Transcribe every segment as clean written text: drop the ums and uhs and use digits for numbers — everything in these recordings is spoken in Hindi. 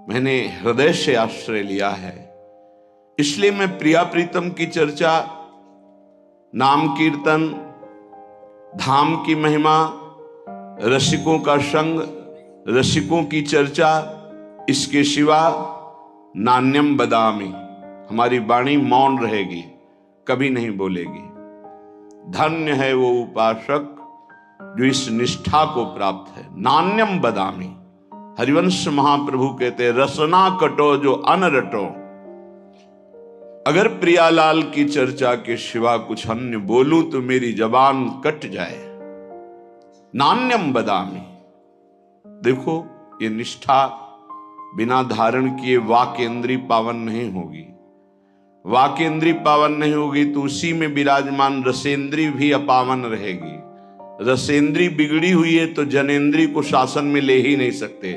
मैंने हृदय से आश्रय लिया है। इसलिए मैं प्रिया प्रीतम की चर्चा, नाम कीर्तन, धाम की महिमा, रसिकों का संग, रसिकों की चर्चा, इसके सिवा नान्यम बदामी, हमारी वाणी मौन रहेगी, कभी नहीं बोलेगी। धन्य है वो उपासक जो इस निष्ठा को प्राप्त है। नान्यम बदामी, हरिवंश महाप्रभु कहते हैं, रसना कटो जो अन रटो। अगर प्रियालाल की चर्चा के सिवा कुछ अन्य बोलूं तो मेरी जबान कट जाए। नान्यम बदामी, देखो ये निष्ठा बिना धारण किए वाक्येंद्री पावन नहीं होगी। वाक्येंद्री पावन नहीं होगी तो उसी में विराजमान रसेंद्री भी अपावन रहेगी। रसेंद्री बिगड़ी हुई है तो जनेंद्री को शासन में ले ही नहीं सकते,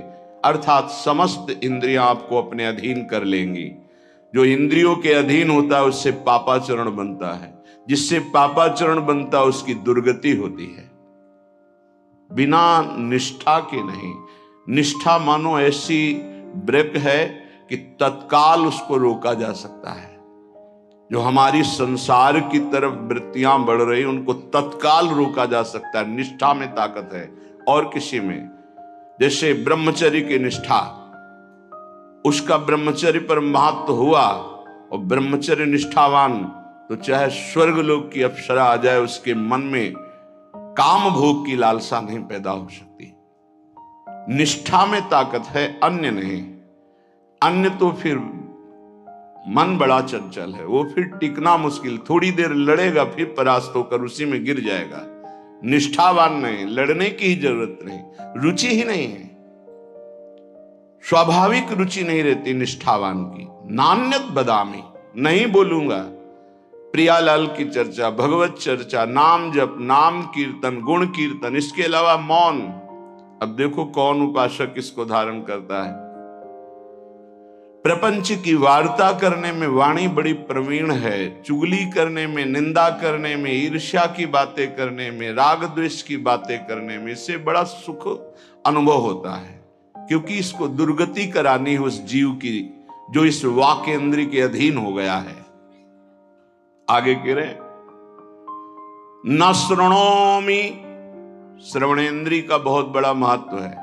अर्थात समस्त इंद्रियां आपको अपने अधीन कर लेंगी। जो इंद्रियों के अधीन होता है उससे पापाचरण बनता है, जिससे पापाचरण बनता है उसकी दुर्गति होती है। बिना निष्ठा के नहीं। निष्ठा मानो ऐसी ब्रेक है कि तत्काल उसको रोका जा सकता है। जो हमारी संसार की तरफ वृत्तियां बढ़ रही उनको तत्काल रोका जा सकता है। निष्ठा में ताकत है और किसी में। जैसे ब्रह्मचर्य की निष्ठा, उसका ब्रह्मचर्य पर महत्व हुआ और ब्रह्मचर्य निष्ठावान तो चाहे स्वर्ग लोक की अप्सरा आ जाए उसके मन में काम भोग की लालसा नहीं पैदा हो सकती। निष्ठा में ताकत है, अन्य नहीं। अन्य तो फिर मन बड़ा चंचल है, वो फिर टिकना मुश्किल, थोड़ी देर लड़ेगा फिर परास्त होकर उसी में गिर जाएगा। निष्ठावान नहीं, लड़ने की ही जरूरत नहीं, रुचि ही नहीं है, स्वाभाविक रुचि नहीं रहती निष्ठावान की। नान्यत बदामी, नहीं बोलूंगा। प्रियालाल की चर्चा, भगवत चर्चा, नाम जप, नाम कीर्तन, गुण कीर्तन, इसके अलावा मौन। अब देखो कौन उपासक इसको धारण करता है। प्रपंच की वार्ता करने में वाणी बड़ी प्रवीण है, चुगली करने में, निंदा करने में, ईर्ष्या की बातें करने में, राग द्वेष की बातें करने में, इससे बड़ा सुख अनुभव होता है, क्योंकि इसको दुर्गति करानी है उस जीव की जो इस वाक्येंद्री के अधीन हो गया है। आगे कह रहे, न श्रृणोमि, श्रवणेंद्री का बहुत बड़ा महत्व है।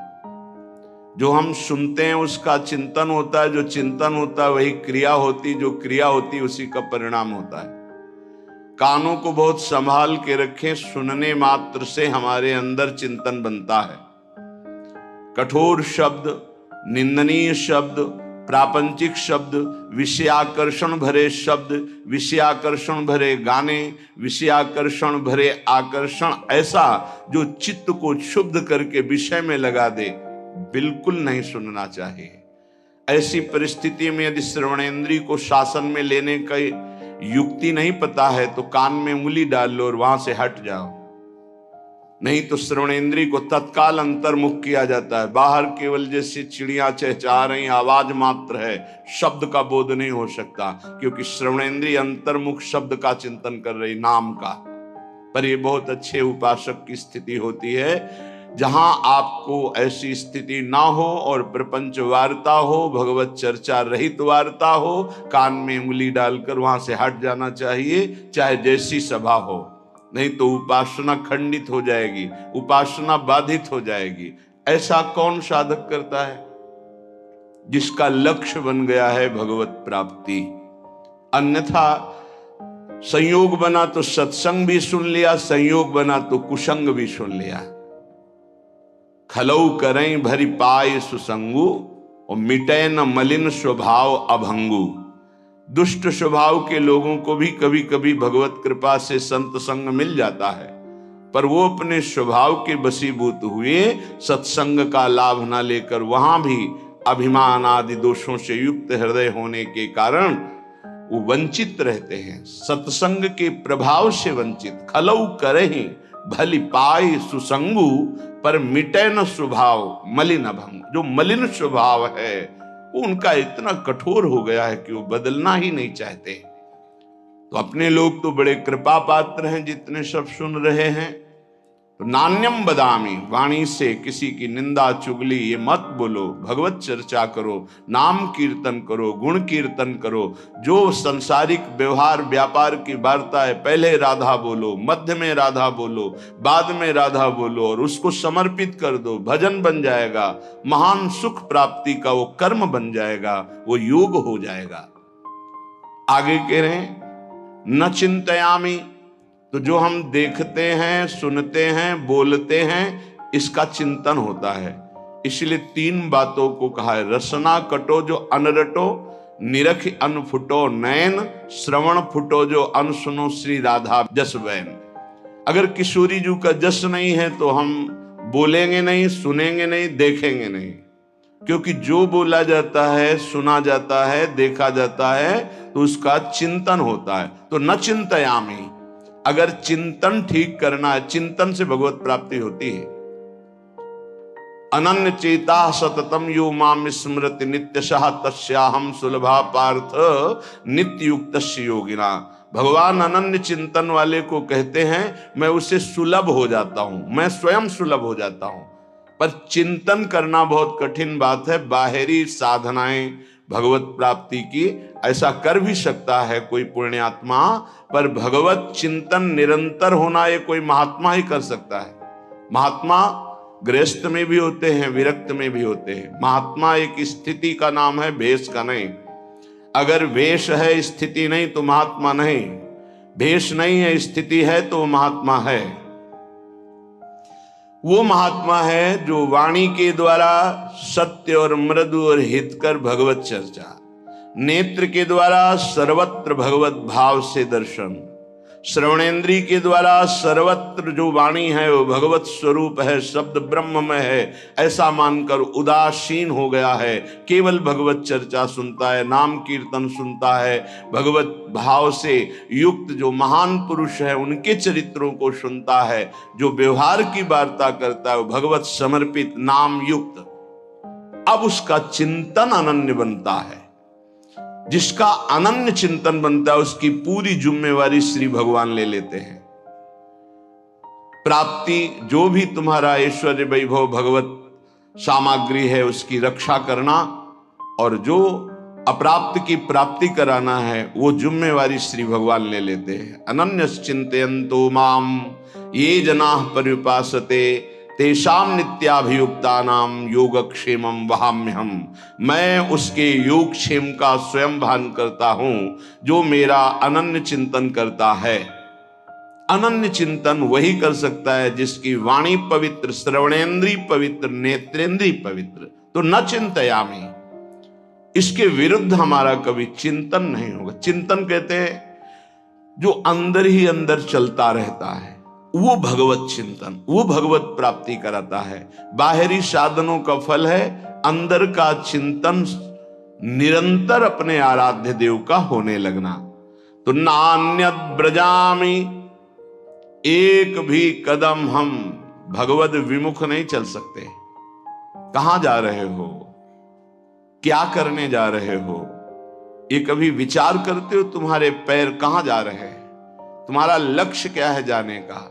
जो हम सुनते हैं उसका चिंतन होता है, जो चिंतन होता है वही क्रिया होती, जो क्रिया होती उसी का परिणाम होता है। कानों को बहुत संभाल के रखें, सुनने मात्र से हमारे अंदर चिंतन बनता है। कठोर शब्द, निंदनीय शब्द, प्रापंचिक शब्द, विषयाकर्षण भरे शब्द, विषयाकर्षण भरे गाने, विषयाकर्षण भरे आकर्षण, ऐसा जो चित्त को क्षुब्ध करके विषय में लगा दे, बिल्कुल नहीं सुनना चाहिए। ऐसी परिस्थिति में यदि श्रवणेंद्री को शासन में लेने का युक्ति नहीं पता है तो कान में उंगली डाल लो और वहां से हट जाओ, नहीं तो श्रवणेंद्री को तत्काल अंतर्मुख किया जाता है। बाहर केवल जैसे चिड़ियां चहचहा रही आवाज मात्र है, शब्द का बोध नहीं हो सकता, क्योंकि श्रवणेंद्री अंतर्मुख शब्द का चिंतन कर रही, नाम का। पर यह बहुत अच्छे उपासक की स्थिति होती है जहां आपको ऐसी स्थिति ना हो और प्रपंच वार्ता हो, भगवत चर्चा रहित वार्ता हो, कान में उंगली डालकर वहां से हट जाना चाहिए, चाहे जैसी सभा हो, नहीं तो उपासना खंडित हो जाएगी, उपासना बाधित हो जाएगी। ऐसा कौन साधक करता है? जिसका लक्ष्य बन गया है भगवत प्राप्ति। अन्यथा संयोग बना तो सत्संग भी सुन लिया, संयोग बना तो कुसंग भी सुन लिया। खलऊ करें भरी पाए सुसंगु और मिटे न मलिन स्वभाव अभंगु। दुष्ट स्वभाव के लोगों को भी कभी कभी भगवत कृपा से संत संग मिल जाता है, पर वो अपने स्वभाव के वशीभूत हुए सत्संग का लाभ न लेकर वहां भी अभिमान आदि दोषों से युक्त हृदय होने के कारण वो वंचित रहते हैं, सत्संग के प्रभाव से वंचित। खलऊ करहि भली पाई सुसंगु पर मिटे न स्वभाव मलिन अभंग। जो मलिन स्वभाव है वो उनका इतना कठोर हो गया है कि वो बदलना ही नहीं चाहते। तो अपने लोग तो बड़े कृपा पात्र हैं जितने सब सुन रहे हैं, तो नान्यम बदामी, वाणी से किसी की निंदा चुगली ये मत बोलो, भगवत चर्चा करो, नाम कीर्तन करो, गुण कीर्तन करो। जो संसारिक व्यवहार व्यापार की वार्ता है, पहले राधा बोलो, मध्य में राधा बोलो, बाद में राधा बोलो और उसको समर्पित कर दो, भजन बन जाएगा, महान सुख प्राप्ति का वो कर्म बन जाएगा, वो योग हो जाएगा। आगे कह रहे हैं न चिंतयामी, तो जो हम देखते हैं, सुनते हैं, बोलते हैं, इसका चिंतन होता है। इसलिए 3 बातों को कहा है, रसना कटो जो अनरटो, निरख अन फुटो नयन, श्रवण फुटो जो अन सुनो श्री राधा जस बैन। अगर किशोरी जी का जस नहीं है तो हम बोलेंगे नहीं, सुनेंगे नहीं, देखेंगे नहीं, क्योंकि जो बोला जाता है, सुना जाता है, देखा जाता है तो उसका चिंतन होता है। तो न चिंतयामी, अगर चिंतन ठीक करना है, चिंतन से भगवत प्राप्ति होती है। अनन्य चेता सततम यो माम स्मृति नित्यशः तस्याहम सुलभा पार्थ नित्य युक्तस्य योगिना। भगवान अनन्य चिंतन वाले को कहते हैं मैं उसे सुलभ हो जाता हूं, मैं स्वयं सुलभ हो जाता हूं। पर चिंतन करना बहुत कठिन बात है। बाहरी साधनाएं भगवत प्राप्ति की ऐसा कर भी सकता है कोई पुण्यात्मा, पर भगवत चिंतन निरंतर होना ये कोई महात्मा ही कर सकता है। महात्मा गृहस्थ में भी होते हैं, विरक्त में भी होते हैं। महात्मा एक स्थिति का नाम है, भेष का नहीं। अगर वेश है, स्थिति नहीं, तो महात्मा नहीं। भेष नहीं है, स्थिति है, तो महात्मा है। वो महात्मा है जो वाणी के द्वारा सत्य और मृदु और हितकर भगवत चर्चा, नेत्र के द्वारा सर्वत्र भगवत भाव से दर्शन, श्रवणेन्द्रिय के द्वारा सर्वत्र जो वाणी है वो भगवत स्वरूप है, शब्द ब्रह्म में है, ऐसा मानकर उदासीन हो गया है, केवल भगवत चर्चा सुनता है, नाम कीर्तन सुनता है, भगवत भाव से युक्त जो महान पुरुष है उनके चरित्रों को सुनता है, जो व्यवहार की वार्ता करता है वो भगवत समर्पित नाम युक्त। अब उसका चिंतन अनन्य बनता है। जिसका अनन्य चिंतन बनता है उसकी पूरी जिम्मेवारी श्री भगवान ले लेते हैं। प्राप्ति जो भी तुम्हारा ऐश्वर्य वैभव भगवत सामग्री है उसकी रक्षा करना, और जो अप्राप्त की प्राप्ति कराना है वो जिम्मेवारी श्री भगवान ले लेते हैं। अनन्य चिंतयन्तो माम ये जनाः पर्युपासते तेषाम नित्याभियुक्तानाम योगक्षेमम वहाम्यहम। मैं उसके योगक्षेम का स्वयं भान करता हूं जो मेरा अनन्य चिंतन करता है। अनन्य चिंतन वही कर सकता है जिसकी वाणी पवित्र, श्रवणेन्द्रिय पवित्र, नेत्रेंद्रिय पवित्र। तो न चिंतयामी, इसके विरुद्ध हमारा कभी चिंतन नहीं होगा। चिंतन कहते हैं जो अंदर ही अंदर चलता रहता है, वो भगवत चिंतन, वो भगवत प्राप्ति कराता है। बाहरी साधनों का फल है अंदर का चिंतन, निरंतर अपने आराध्य देव का होने लगना। तो नान्यद ब्रजामी, एक भी कदम हम भगवत विमुख नहीं चल सकते। कहां जा रहे हो, क्या करने जा रहे हो, ये कभी विचार करते हो? तुम्हारे पैर कहां जा रहे हैं, तुम्हारा लक्ष्य क्या है जाने का?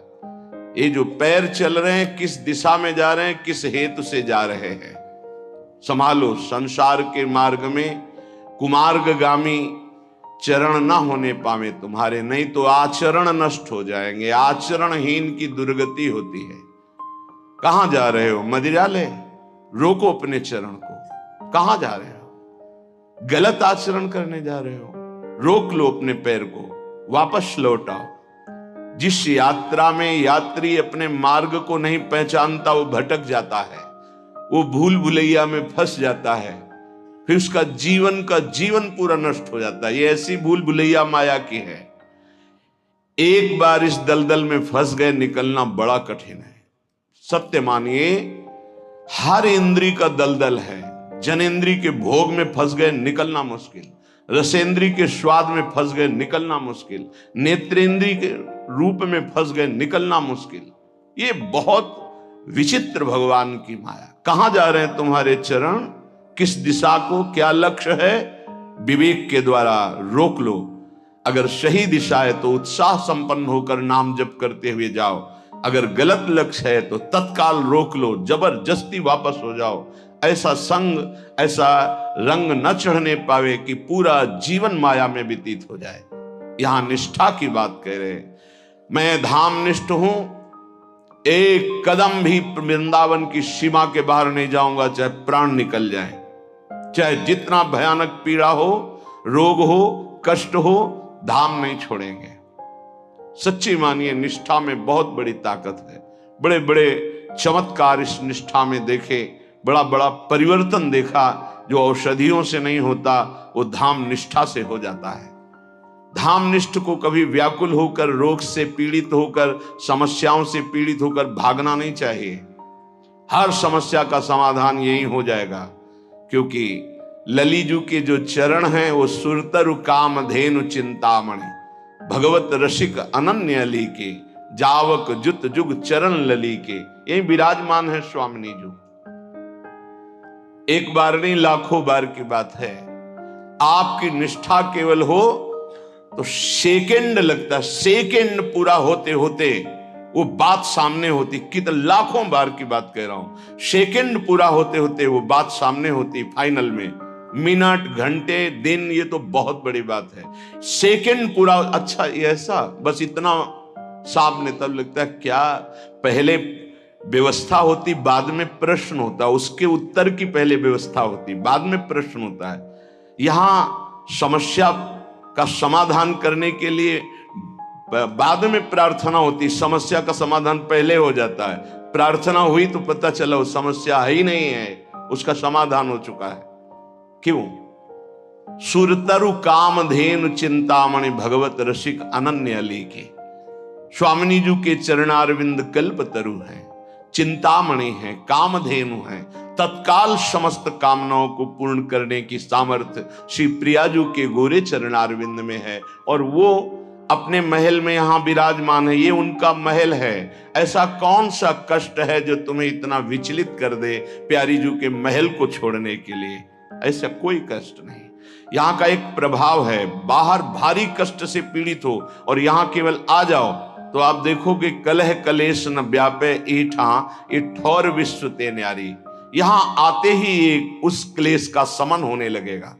ये जो पैर चल रहे हैं किस दिशा में जा रहे हैं, किस हेतु से जा रहे हैं? संभालो। संसार के मार्ग में कुमार्गगामी चरण न होने पावे तुम्हारे, नहीं तो आचरण नष्ट हो जाएंगे। आचरणहीन की दुर्गति होती है। कहां जा रहे हो? मदिरालय? रोको अपने चरण को। कहां जा रहे हो? गलत आचरण करने जा रहे हो? रोक लो अपने पैर को, वापस लौट आओ। जिस यात्रा में यात्री अपने मार्ग को नहीं पहचानता वो भटक जाता है, वो भूल भुलैया में फंस जाता है, फिर उसका जीवन पूरा नष्ट हो जाता है। ये ऐसी भूल भुलैया माया की है। एक बार इस दलदल में फंस गए, निकलना बड़ा कठिन है। सत्य मानिए, हर इंद्री का दलदल है। जनेन्द्री के भोग में फंस गए, निकलना मुश्किल। रसेंद्री के स्वाद में फंस गए, निकलना मुश्किल। नेत्रेंद्री के रूप में फंस गए, निकलना मुश्किल। ये बहुत विचित्र भगवान की माया। कहां जा रहे हैं तुम्हारे चरण, किस दिशा को, क्या लक्ष्य है? विवेक के द्वारा रोक लो। अगर सही दिशा है तो उत्साह संपन्न होकर नाम जप करते हुए जाओ। अगर गलत लक्ष्य है तो तत्काल रोक लो, जबरदस्ती वापस हो जाओ। ऐसा संग, ऐसा रंग न चढ़ने पावे कि पूरा जीवन माया में व्यतीत हो जाए। यहां निष्ठा की बात कह रहे हैं। मैं धाम निष्ठ हूं, एक कदम भी वृंदावन की सीमा के बाहर नहीं जाऊंगा, चाहे प्राण निकल जाए, चाहे जितना भयानक पीड़ा हो, रोग हो, कष्ट हो, धाम नहीं छोड़ेंगे। सच्ची मानिए, निष्ठा में बहुत बड़ी ताकत है। बड़े बड़े चमत्कार इस निष्ठा में देखे, बड़ा बड़ा परिवर्तन देखा। जो औषधियों से नहीं होता वो धाम निष्ठा से हो जाता है। धाम निष्ठ को कभी व्याकुल होकर, रोग से पीड़ित होकर, समस्याओं से पीड़ित होकर भागना नहीं चाहिए। हर समस्या का समाधान यही हो जाएगा, क्योंकि ललीजू के जो चरण हैं वो सुरतरु कामधेनु चिंतामणि, भगवत रसिक अनन्य अली के, जावक जुत जुग चरण लली के, यही विराजमान है स्वामिनी जी। एक बार नहीं, लाखों बार की बात है। आपकी निष्ठा केवल हो तो सेकंड लगता है, सेकंड पूरा होते होते वो बात सामने होती। कितने लाखों बार की बात कह रहा हूं, सेकंड पूरा होते होते वो बात सामने होती। फाइनल में मिनट, घंटे, दिन, ये तो बहुत बड़ी बात है। सेकंड पूरा, अच्छा ये ऐसा, बस इतना सामने। तब लगता है क्या, पहले व्यवस्था होती, बाद में प्रश्न होता, उसके उत्तर की पहले व्यवस्था होती, बाद में प्रश्न होता है। यहां समस्या का समाधान करने के लिए बाद में प्रार्थना होती, समस्या का समाधान पहले हो जाता है। प्रार्थना हुई तो पता चला वो समस्या ही नहीं है, उसका समाधान हो चुका है। क्यों? सुरतरु कामधेनु चिंतामणि, भगवत रसिक अनन्य अली के। स्वामिनी जी के चरणारविंद कल्पतरु हैं, चिंतामणि हैं, कामधेनु हैं। तत्काल समस्त कामनाओं को पूर्ण करने की सामर्थ्य श्री प्रियाजू के गोरे चरणारविंद में है, और वो अपने महल में यहां विराजमान है। ये उनका महल है। ऐसा कौन सा कष्ट है जो तुम्हें इतना विचलित कर दे प्यारी जू के महल को छोड़ने के लिए? ऐसा कोई कष्ट नहीं। यहां का एक प्रभाव है, बाहर भारी कष्ट से पीड़ित हो और यहां केवल आ जाओ तो आप देखोगे कलह कलेश न व्यापे ईठा, ये ठौर विश्व ते न्यारी। यहां आते ही एक उस क्लेश का समन होने लगेगा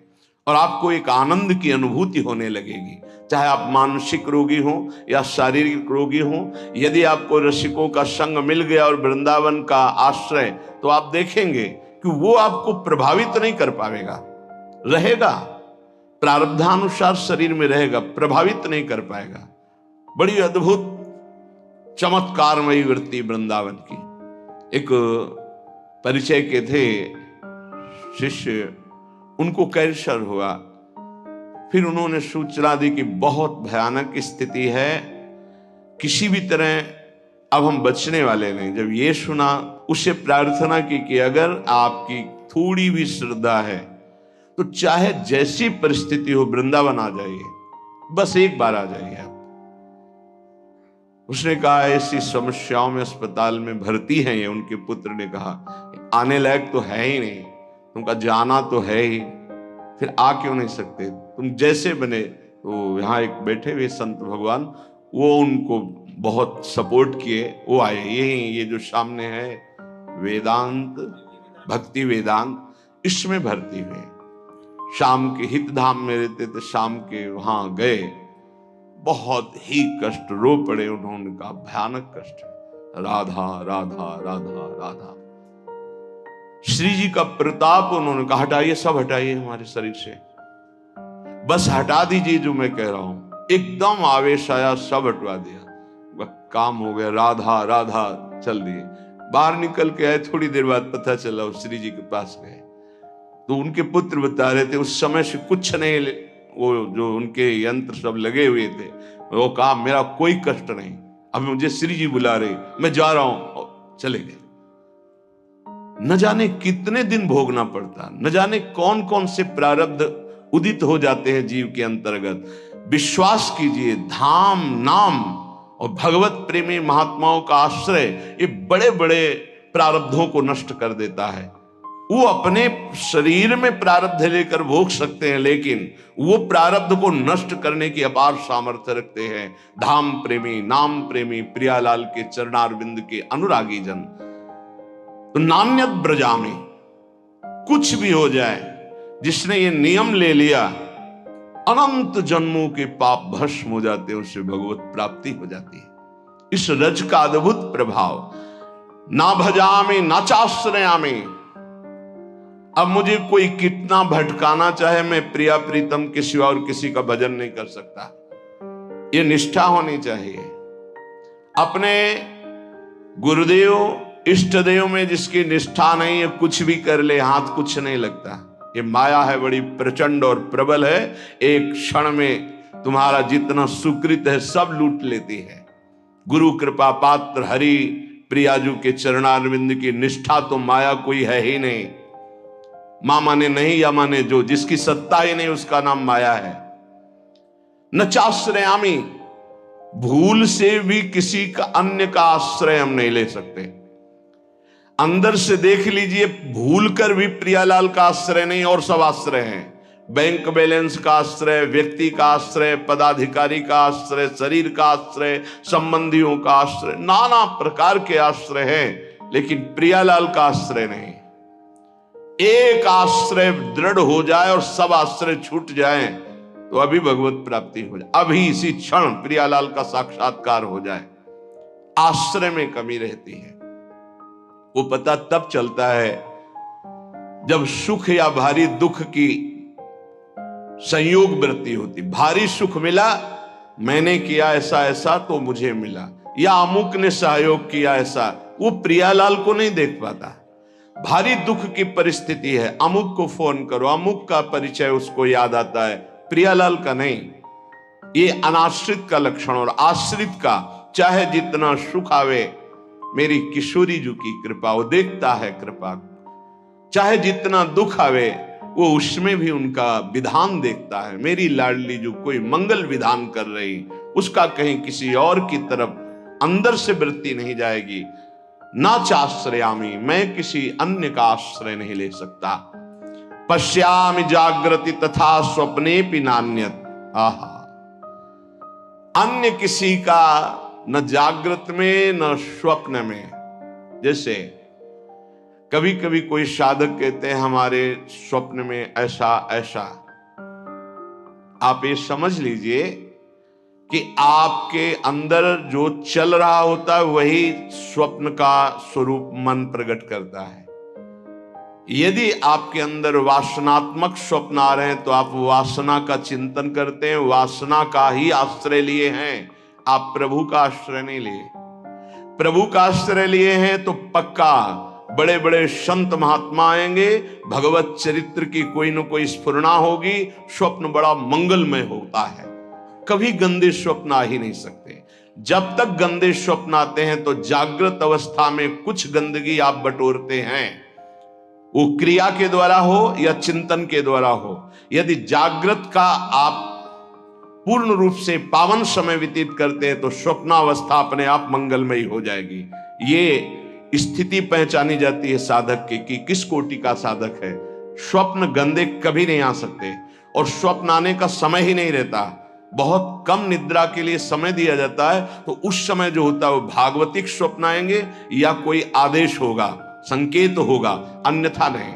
और आपको एक आनंद की अनुभूति होने लगेगी। चाहे आप मानसिक रोगी हो या शारीरिक रोगी हो, यदि आपको रसिकों का संग मिल गया और वृंदावन का आश्रय, तो आप देखेंगे कि वो आपको प्रभावित नहीं कर पाएगा। रहेगा, प्रारब्धानुसार शरीर में रहेगा, प्रभावित नहीं कर पाएगा। बड़ी अद्भुत चमत्कारमयी वृत्ति वृंदावन की। एक परिचय के थे शिष्य, उनको कैंसर हुआ। फिर उन्होंने सूचना दी कि बहुत भयानक स्थिति है, किसी भी तरह अब हम बचने वाले नहीं। जब ये सुना, उससे प्रार्थना की कि अगर आपकी थोड़ी भी श्रद्धा है तो चाहे जैसी परिस्थिति हो वृंदावन आ जाइए, बस एक बार आ जाइए आप। उसने कहा ऐसी समस्याओं में अस्पताल में भर्ती हैं ये। उनके पुत्र ने कहा आने लायक तो है ही नहीं, तुमका जाना तो है ही, फिर आ क्यों नहीं सकते? तुम जैसे बने। तो यहाँ एक बैठे हुए संत भगवान, वो उनको बहुत सपोर्ट किए, वो आए। ये जो सामने है वेदांत, भक्ति वेदांत, इसमें भर्ती हुए। शाम के हितधाम में रहते थे, शाम के वहां गए, बहुत ही कष्ट, रो पड़े। उन्होंने कहा भयानक कष्ट है, राधा राधा राधा राधा। श्री जी का प्रताप, उन्होंने कहा हटाइए, सब हटाइए हमारे शरीर से, बस हटा दीजिए जो मैं कह रहा हूं। एकदम आवेश आया, सब हटवा दिया, काम हो गया। राधा राधा चल दिए। बाहर निकल के आए, थोड़ी देर बाद पता चला वो श्री जी के पास गए तो उनके पुत्र बता रहे थे उस समय से कुछ नहीं, वो जो उनके यंत्र सब लगे हुए थे, वो कहा मेरा कोई कष्ट नहीं, अब मुझे श्री जी बुला रहे, मैं जा रहा हूं, चले गए। न जाने कितने दिन भोगना पड़ता, न जाने कौन कौन से प्रारब्ध उदित हो जाते हैं जीव के अंतर्गत। विश्वास कीजिए, धाम, नाम और भगवत प्रेमी महात्माओं का आश्रय ये बड़े बड़े प्रारब्धों को नष्ट कर देता है। वो अपने शरीर में प्रारब्ध लेकर भोग सकते हैं, लेकिन वो प्रारब्ध को नष्ट करने की अपार सामर्थ्य रखते हैं। धाम प्रेमी, नाम प्रेमी, प्रियालाल के चरणारविंद के अनुरागी जन। तो नान्यत ब्रजामि, कुछ भी हो जाए, जिसने ये नियम ले लिया, अनंत जन्मों के पाप भस्म हो जाते हैं, उससे भगवत प्राप्ति हो जाती है। इस रज का अद्भुत प्रभाव। ना भजामि ना चाश्रयामि, अब मुझे कोई कितना भटकाना चाहे, मैं प्रिया प्रीतम के सिवा और किसी का भजन नहीं कर सकता। ये निष्ठा होनी चाहिए। अपने गुरुदेव इष्ट देव में जिसकी निष्ठा नहीं है, कुछ भी कर ले, हाथ कुछ नहीं लगता। ये माया है, बड़ी प्रचंड और प्रबल है। एक क्षण में तुम्हारा जितना सुकृत है सब लूट लेती है। गुरु कृपा पात्र हरि प्रियाजू के चरणारविंद की निष्ठा तो माया कोई है ही नहीं। मां माने नहीं या माने जो, जिसकी सत्ता ही नहीं उसका नाम माया है। न चाश्रयामी, भूल से भी किसी का अन्य का आश्रय हम नहीं ले सकते। अंदर से देख लीजिए, भूल कर भी प्रियालाल का आश्रय नहीं और सब आश्रय हैं। बैंक बैलेंस का आश्रय, व्यक्ति का आश्रय, पदाधिकारी का आश्रय, शरीर का आश्रय, संबंधियों का आश्रय, नाना प्रकार के आश्रय हैं, लेकिन प्रियालाल का आश्रय नहीं। एक आश्रय दृढ़ हो जाए और सब आश्रय छूट जाए तो अभी भगवत प्राप्ति हो जाए, अभी इसी क्षण प्रियालाल का साक्षात्कार हो जाए। आश्रय में कमी रहती है। वो पता तब चलता है जब सुख या भारी दुख की संयोग वृत्ति होती। भारी सुख मिला, मैंने किया ऐसा ऐसा तो मुझे मिला, या अमुक ने सहयोग किया ऐसा, वो प्रियालाल को नहीं देख पाता। भारी दुख की परिस्थिति है, अमुक को फोन करो, अमुक का परिचय उसको याद आता है, प्रियालाल का नहीं। ये अनाश्रित का लक्षण। और आश्रित का चाहे जितना सुख आवे, मेरी किशोरी जी की कृपा, वो देखता है कृपा। चाहे जितना दुख आवे, वो उसमें भी उनका विधान देखता है। मेरी लाडली जो कोई मंगल विधान कर रही, उसका कहीं किसी और की तरफ अंदर से वृत्ति नहीं जाएगी। ना चाश्रयामी, मैं किसी अन्य का आश्रय नहीं ले सकता। पश्यामि जागृति तथा स्वप्ने भी नान्यत। आहा, अन्य किसी का न जागृत में न स्वप्न में। जैसे कभी कभी कोई साधक कहते हैं हमारे स्वप्न में ऐसा ऐसा, आप ये समझ लीजिए कि आपके अंदर जो चल रहा होता है वही स्वप्न का स्वरूप मन प्रकट करता है। यदि आपके अंदर वासनात्मक स्वप्न आ रहे हैं तो आप वासना का चिंतन करते हैं, वासना का ही आश्रय लिए हैं, आप प्रभु का आश्रय नहीं लिए। प्रभु का आश्रय लिए हैं तो पक्का बड़े बड़े संत महात्मा आएंगे, भगवत चरित्र की कोई न कोई स्फुरणा होगी, स्वप्न बड़ा मंगलमय होता है। कभी गंदे स्वप्न आ ही नहीं सकते। जब तक गंदे स्वप्न आते हैं तो जागृत अवस्था में कुछ गंदगी आप बटोरते हैं, वो क्रिया के द्वारा हो या चिंतन के द्वारा हो। यदि जागृत का आप पूर्ण रूप से पावन समय व्यतीत करते हैं तो स्वप्नावस्था अपने आप मंगलमयी हो जाएगी। ये स्थिति पहचानी जाती है साधक की कि किस कोटि का साधक है। स्वप्न गंदे कभी नहीं आ सकते और स्वप्न आने का समय ही नहीं रहता। बहुत कम निद्रा के लिए समय दिया जाता है, तो उस समय जो होता है वो भागवतिक स्वप्न आएंगे या कोई आदेश होगा, संकेत होगा, अन्यथा नहीं।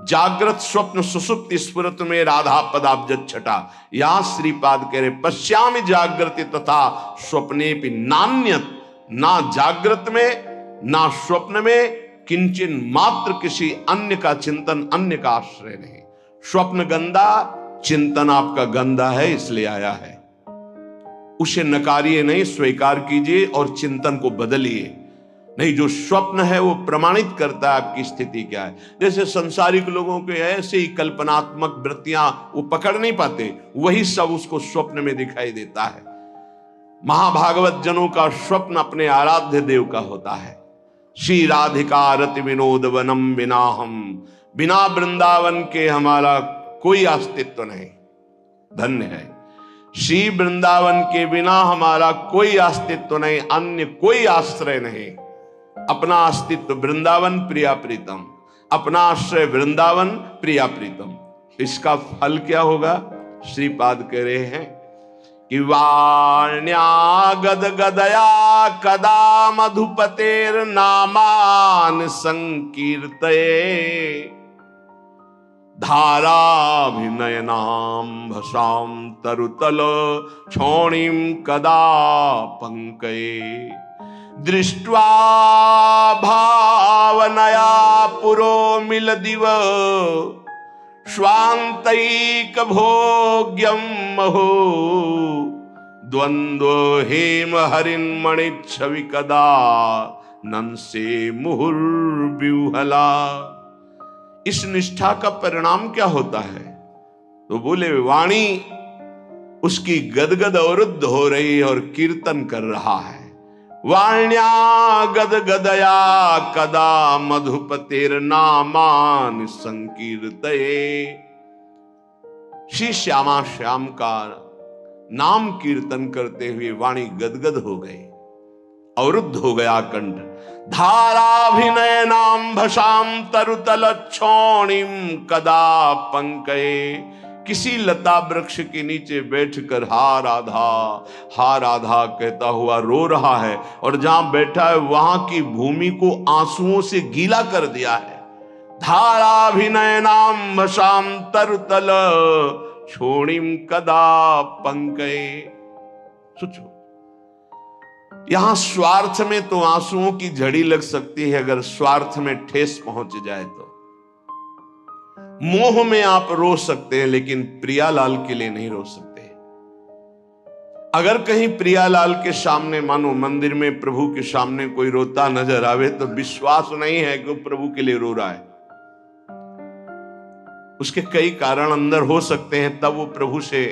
जागृत स्वप्न सुसुप्ति स्फुरत में राधा पदाब्ज छटा। यहां श्रीपाद कह रहे पश्यामि जागृति तथा स्वप्ने भी नान्यत, ना जागृत में ना स्वप्न में किंचन मात्र किसी अन्य का चिंतन, अन्य का आश्रय नहीं। स्वप्न गंदा, चिंतन आपका गंदा है इसलिए आया है। उसे नकारिए नहीं, स्वीकार कीजिए और चिंतन को बदलिए। नहीं, जो स्वप्न है वो प्रमाणित करता है आपकी स्थिति क्या है। जैसे संसारिक लोगों के ऐसे ही कल्पनात्मक वृत्तियां वो पकड़ नहीं पाते, वही सब उसको स्वप्न में दिखाई देता है। महाभागवत जनों का स्वप्न अपने आराध्य देव का होता है। श्री राधिका रति विनोद वनम बिना हम, बिना वृंदावन के हमारा कोई अस्तित्व नहीं। धन्य है, श्री वृंदावन के बिना हमारा कोई अस्तित्व नहीं, अन्य कोई आश्रय नहीं। अपना अस्तित्व वृंदावन प्रिया प्रीतम, अपना आश्रय वृंदावन, प्रिया प्रीतम। इसका फल क्या होगा? श्रीपाद कह रहे हैं कि वाण्या गद गदया कदा मधुपतेर नामान संकीर्तये धाराभिनयनाम भसाम तरुतल क्षोणीम कदा पंकये दृष्ट्वा भावनया पुरो मिल दिव स्वांतैक भोग्यम महो द्वंद्व हेम हरिन मणिच्छवि कदा नंसे मुहुर्व्यूहला। इस निष्ठा का परिणाम क्या होता है? तो बोले वाणी उसकी गदगद अवरुद्ध हो रही और कीर्तन कर रहा है। वाण्या गद गदया कदा मधुपतेर नामान संकीर्तये। श्री श्यामा श्याम का नाम कीर्तन करते हुए वाणी गदगद हो गई, अवरुद्ध हो गया कंठ। धाराभिनय नाम भसाम तरुतल क्षोणिम कदा पंकये। किसी लता वृक्ष के नीचे बैठकर हा राधा कहता हुआ रो रहा है, और जहां बैठा है वहां की भूमि को आंसुओं से गीला कर दिया है। धाराभिनय नाम भसाम तरुतल क्षोणिम कदा पंकये। सोचो, यहां स्वार्थ में तो आंसुओं की झड़ी लग सकती है, अगर स्वार्थ में ठेस पहुंच जाए तो। मोह में आप रो सकते हैं, लेकिन प्रियालाल के लिए नहीं रो सकते। अगर कहीं प्रियालाल के सामने, मानो मंदिर में प्रभु के सामने कोई रोता नजर आवे, तो विश्वास नहीं है कि वो प्रभु के लिए रो रहा है। उसके कई कारण अंदर हो सकते हैं, तब वो प्रभु से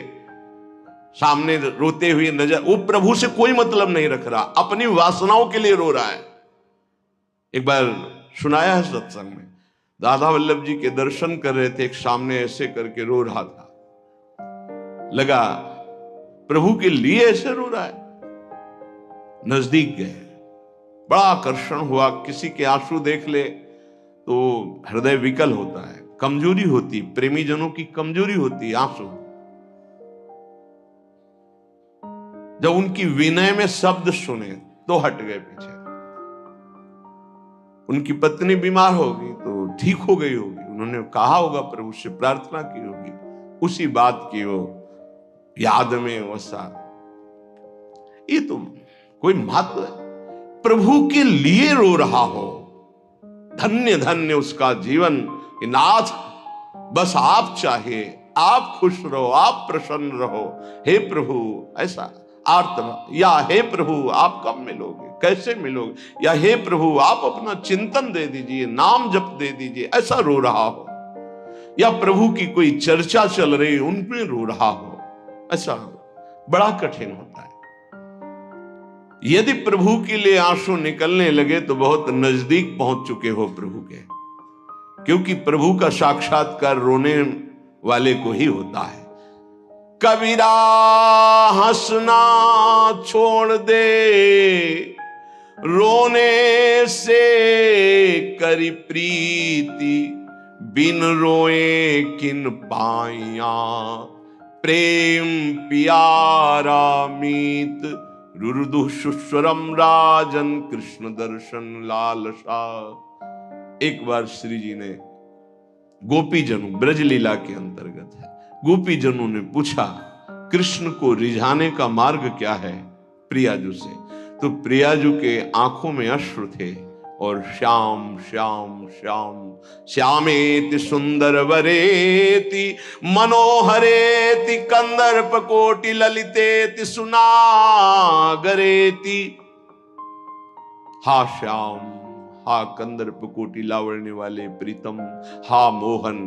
सामने रोते हुए नजर, वो प्रभु से कोई मतलब नहीं रख रहा, अपनी वासनाओं के लिए रो रहा है। एक बार सुनाया है सत्संग में, राधा वल्लभ जी के दर्शन कर रहे थे, एक सामने ऐसे करके रो रहा था, लगा प्रभु के लिए ऐसे रो रहा है। नजदीक गए, बड़ा आकर्षण हुआ। किसी के आंसू देख ले तो हृदय विकल होता है, कमजोरी होती, प्रेमी जनों की कमजोरी होती आंसू। जब उनकी विनय में शब्द सुने तो हट गए पीछे। उनकी पत्नी बीमार होगी तो ठीक हो गई होगी, उन्होंने कहा होगा, प्रभु से प्रार्थना की होगी, उसी बात की वो याद में वसा। ये तो कोई महत्व है? प्रभु के लिए रो रहा हो, धन्य धन्य उसका जीवन कि नाथ बस आप चाहिए, आप खुश रहो, आप प्रसन्न रहो, हे प्रभु। ऐसा आर्त, या हे प्रभु आप कब मिलोगे, कैसे मिलोगे, या हे प्रभु आप अपना चिंतन दे दीजिए, नाम जप दे दीजिए, ऐसा रो रहा हो। या प्रभु की कोई चर्चा चल रही, उनमें रो रहा हो, ऐसा बड़ा कठिन होता है। यदि प्रभु के लिए आंसू निकलने लगे तो बहुत नजदीक पहुंच चुके हो प्रभु के, क्योंकि प्रभु का साक्षात्कार रोने वाले को ही होता है। कबीरा हंसना छोड़ दे, रोने से करी प्रीति, बिन रोए किन पाइया, प्रेम प्यारा मीत, रुरुदु सुस्वरम राजन, कृष्ण दर्शन लालसा। एक बार श्री जी ने गोपी जनों, ब्रज लीला के अंतर्गत है, गोपी जनों ने पूछा कृष्ण को रिझाने का मार्ग क्या है प्रियाजू से, तो प्रियाजू के आंखों में अश्रु थे और श्याम श्याम श्याम श्यामेति सुंदर वरेति मनोहरेति कंदर्प कोटि ललितेति सुनागरेति। हा श्याम, हा कंदर्प कोटि लावण्य वाले प्रीतम, हा मोहन।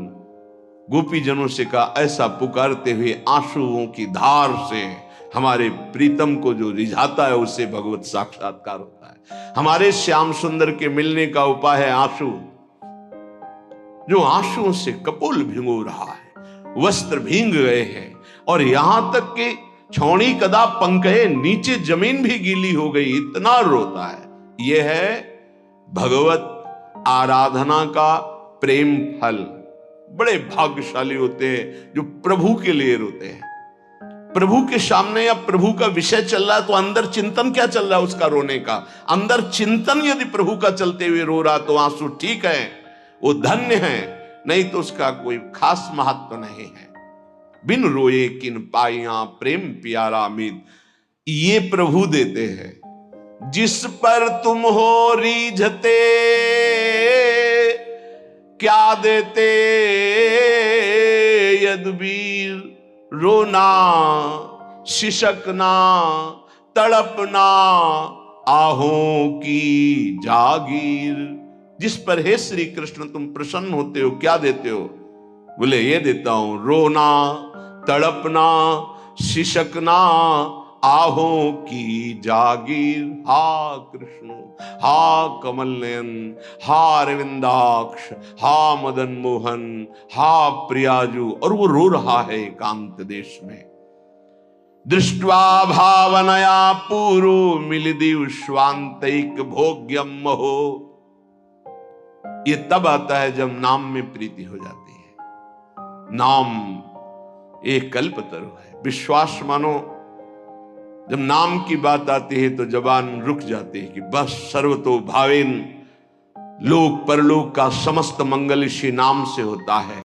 गोपी जनों से कहा, ऐसा पुकारते हुए आंसुओं की धार से हमारे प्रीतम को जो रिझाता है उससे भगवत साक्षात्कार होता है। हमारे श्याम सुंदर के मिलने का उपाय है आंसू। जो आंसुओं से कपोल भिगो रहा है, वस्त्र भींग गए हैं, और यहां तक कि छौणी कदा पंकहे, नीचे जमीन भी गीली हो गई, इतना रोता है। यह है भगवत आराधना का, प्रेम फल। बड़े भाग्यशाली होते हैं जो प्रभु के लिए रोते हैं। प्रभु के सामने या प्रभु का विषय चल रहा है तो अंदर चिंतन क्या चल रहा है उसका रोने का? अंदर चिंतन यदि प्रभु का चलते हुए रो रहा तो आंसू ठीक है, वो धन्य है, नहीं तो उसका कोई खास महत्व नहीं है। बिन रोए किन पाइया प्रेम प्यारा मीत, ये प्रभु देते हैं। जिस पर तुम हो रीझते क्या देते यदुबीर, रोना शिशकना तड़पना आहों की जागीर। जिस पर हे श्री कृष्ण तुम प्रसन्न होते हो क्या देते हो? बोले ये देता हूं, रोना तड़पना शिशकना आहों की जागीर। हा कृष्ण, हा कमल नयन, हा अरविंदाक्ष, हा मदन मोहन, हा प्रियाजू। और वो रो रहा है एकांत देश में। दृष्ट्वा भावनया पूरो मिलिदिव स्वांतैक भोग्यम महो। ये तब आता है जब नाम में प्रीति हो जाती है। नाम एक कल्पतरु है। विश्वास मानो जब नाम की बात आती है तो जबान रुक जाती है कि बस सर्वतो भावेन, लोक परलोक का समस्त मंगल इसी नाम से होता है।